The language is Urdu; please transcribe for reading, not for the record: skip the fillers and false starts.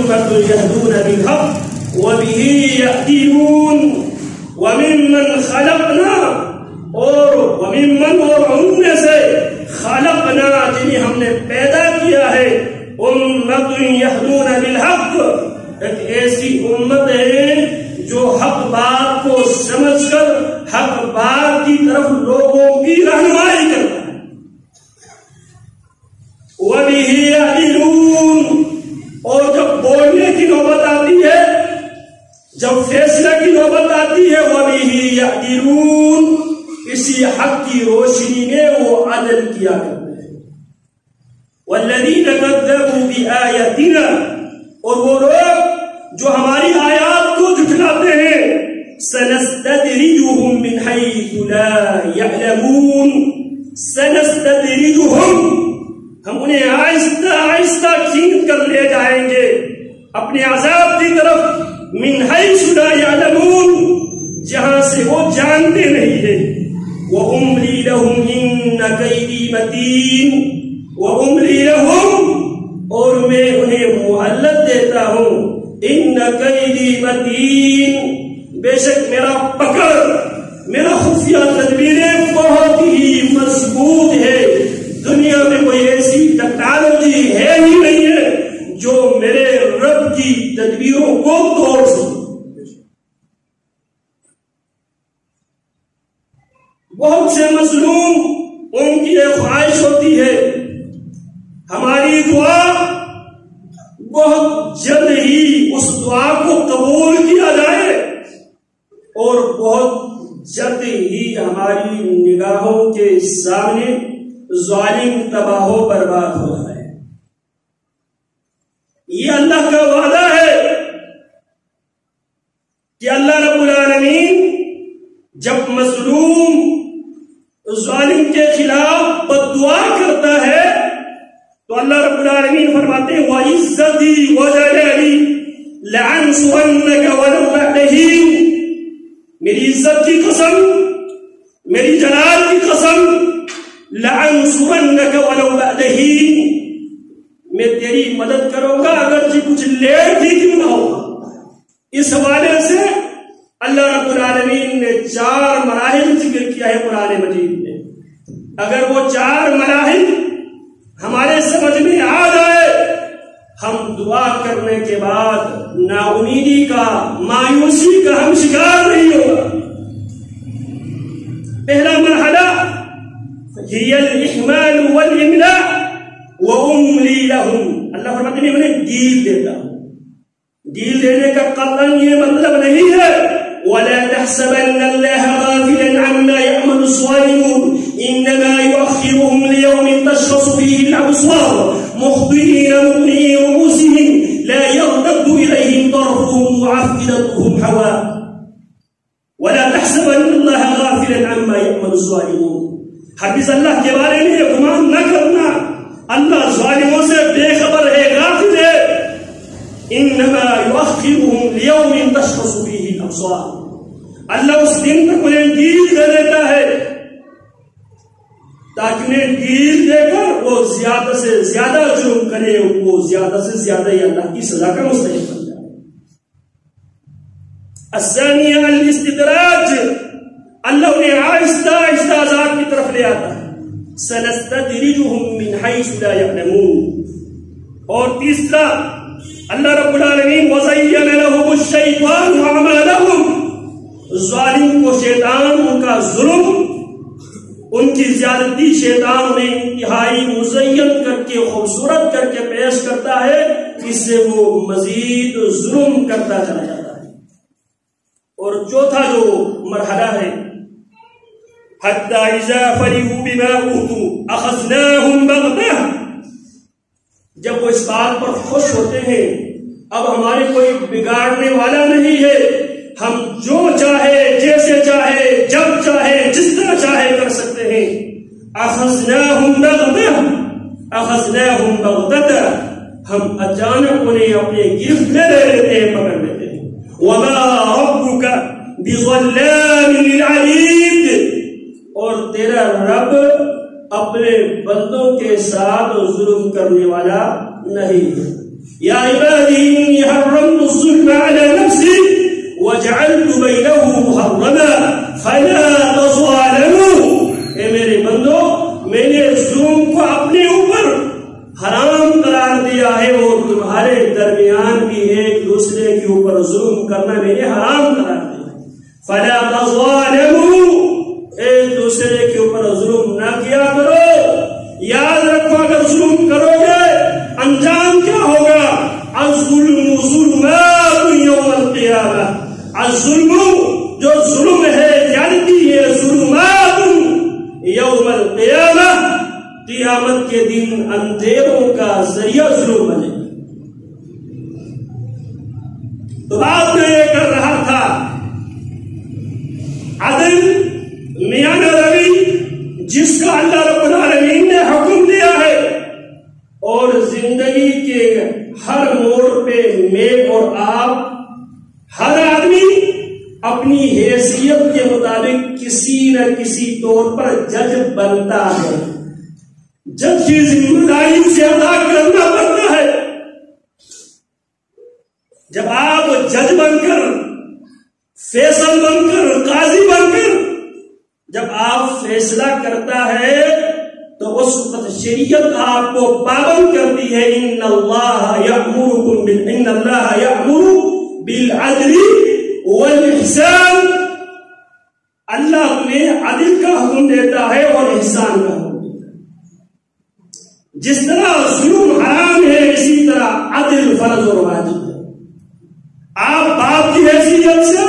أمة يهدون بالحق وبه يهدون وممن خلقنا اور ان میں سے خلقنا جنہیں ہم نے پیدا کیا ہے امت یہدون بالحق ایک ایسی امت ہے جو حق بات کو سمجھ کر حق بات کی طرف لوگوں کی رہنمائی کرتا ہے وَبِهِ يَعْدِلُونَ اور جب بولنے کی نوبت آتی ہے جب فیصلہ کی نوبت آتی ہے وَبِهِ يَعْدِلُونَ اسی حق کی روشنی میں وہ عدل کیا کرتے ہیں وَالَّذِينَ كَذَّبُوا بِآيَاتِنَا اور وہ لوگ جو ہماری آیات کو جھٹلاتے ہیں سَنَسْتَدْرِجُهُم مِّنْ حَيْثُ لَا يَعْلَمُونَ سَنَسْتَدْرِجُهُم ہم انہیں آہستہ آہستہ کھینچ کر لے جائیں گے اپنے عذاب کی طرف من حیث لا یعلمون جہاں سے وہ جانتے نہیں ہیں وَأُمْلِي لَهُمْ إِنَّ كَيْدِي مَتِينٌ وَأُمْلِي لَهُمْ اور میں انہیں مہلت دیتا ہوں إِنَّ كَيْدِي مَتِينٌ بے شک میرا پکڑ میرا خفیہ تدبیریں بہت ہی مضبوط ہے دنیا میں کوئی ایسی ٹیکنالوجی ہے ہی نہیں ہے جو میرے رب کی تدبیروں کو توڑ سکے بہت سے مظلوم ان کی ایک خواہش ہوتی ہے ہماری دعا بہت جلد ہی اس دعا کو قبول کیا جائے اور بہت جلد ہی ہماری نگاہوں کے سامنے ظالم تباہ و برباد ہو جائے یہ اللہ کا وعدہ ہے کہ اللہ رب العالمین جب مظلوم ظالم کے خلاف بد دعا کرتا ہے تو اللہ رب العالمین فرماتے ہیں وَعِزَّتِي وَجَلَالِي لَأَنصُرَنَّكَ وَلَوْ بَعْدَ حِينٍ میری عزت کی قسم میری جلال کی قسم لَأَنصُرَنَّكَ وَلَوْ بَعْدَ حِينٍ میں تیری مدد کروں گا اگرچہ کچھ لیٹ بھی کیوں نہ ہوگا اس حوالے سے اللہ رب العالمین نے 4 مراحل ذکر کیا ہے قرآن مجید میں اگر وہ 4 مراحل ہمارے سمجھ میں آ جائے ہم دعا کرنے کے بعد نا امیدی کا مایوسی کا ہم شکار نہیں ہوگا پہلا مرحلہ هي الإحمال والإملاء وأملي لهم اللہ فرماتے ہیں میں انہیں ڈیل دیتا ہوں ڈیل دینے کا قطعاً یہ مطلب نہیں ہے ولا تحسبن الله غافلا عما يعمل الظالمون إنما يؤخرهم ليوم تشخص فيه الأبصار مخبرين مقنعي رؤوسهم لا يرتد إليهم طرفهم وأفئدتهم هواء ولا تحسبن الله غافلا عما يعمل الظالمون حفظ اللہ کے بارے میں یہ گمان نہ کرنا اللہ ظالموں سے بے خبر ہے غافل ہے انما يؤخرهم ليوم تشخص فيه الابصار اللہ اس دن تک انہیں ڈیل دے دیتا ہے تاکہ انہیں ڈیل دے کر وہ زیادہ سے زیادہ جرم کرے وہ زیادہ سے زیادہ ہی اللہ کی سزا کا مستحق بن جائے الثانیہ الاستدراج اللہ انہیں آہستہ آہستہ عذاب کی طرف لے آتا ہے سنستدرجهم من حيث لا يعلمون اور تیسرا اللہ رب العالمین وزین لهم الشیطان اعمالهم ظالم کو شیطان ان کا ظلم ان کی زیادتی شیطان نے انتہائی مزین کر کے خوبصورت کر کے پیش کرتا ہے اس سے وہ مزید ظلم کرتا چلا جاتا ہے اور چوتھا جو مرحلہ ہے حتى إذا فرحوا بما أوتوا أخذناهم بغتة جب وہ اس بات پر خوش ہوتے ہیں اب ہمارے کوئی بگاڑنے والا نہیں ہے ہم جو چاہے جیسے چاہے جب چاہے جس طرح چاہے کر سکتے ہیں أخذناهم بغتة ہم اچانک انہیں اپنے گرفت میں لے لیتے ہیں پکڑ لیتے ہیں وما ربك بظلام للعبيد اور تیرا رب اپنے بندوں کے ساتھ ظلم کرنے والا نہیں ہے یا عبادی انی حرمت الظلم علی نفسی وجعلت بینہ محرما فلا تظالموا، اے میرے بندو میں نے ظلم کو اپنے اوپر حرام قرار دیا ہے اور تمہارے درمیان بھی ایک دوسرے کے اوپر ظلم کرنا میں نے حرام قرار دیا ہے۔ فلا تظالموا، ایک دوسرے کے اوپر ظلم نہ کیا کرو۔ یاد رکھو اگر ظلم کرو گے انجام کیا ہوگا؟ الظلم ظلمات یوم القیامہ، الظلم جو ظلم ہے زیادتی ہے، ظلمات یوم القیامہ، قیامت کے دن اندھیروں کا ذریعہ ظلم بنے۔ تو بات میں یہ کر رہا تھا عدل میاں روی جس کا اللہ رب العالمین نے حکم دیا ہے، اور زندگی کے ہر موڑ پہ میں اور آپ ہر آدمی اپنی حیثیت کے مطابق کسی نہ کسی طور پر جج بنتا ہے، جج کی ذمہ داری سے ادا کرنا پڑتا ہے۔ جب آپ جج بن کر، فیصل بن کر، قاضی بن کر جب آپ فیصلہ کرتا ہے تو اس وقت شریعت آپ کو پابند کرتی ہے، ان اللہ یأمر بالعدل والاحسان، اللہ تمہیں عدل کا حکم دیتا ہے اور احسان کا حکم دیتا ہے۔ جس طرح ظلم حرام ہے اسی طرح عدل فرض اور واجب ہے۔ آپ باپ کی حیثیت سے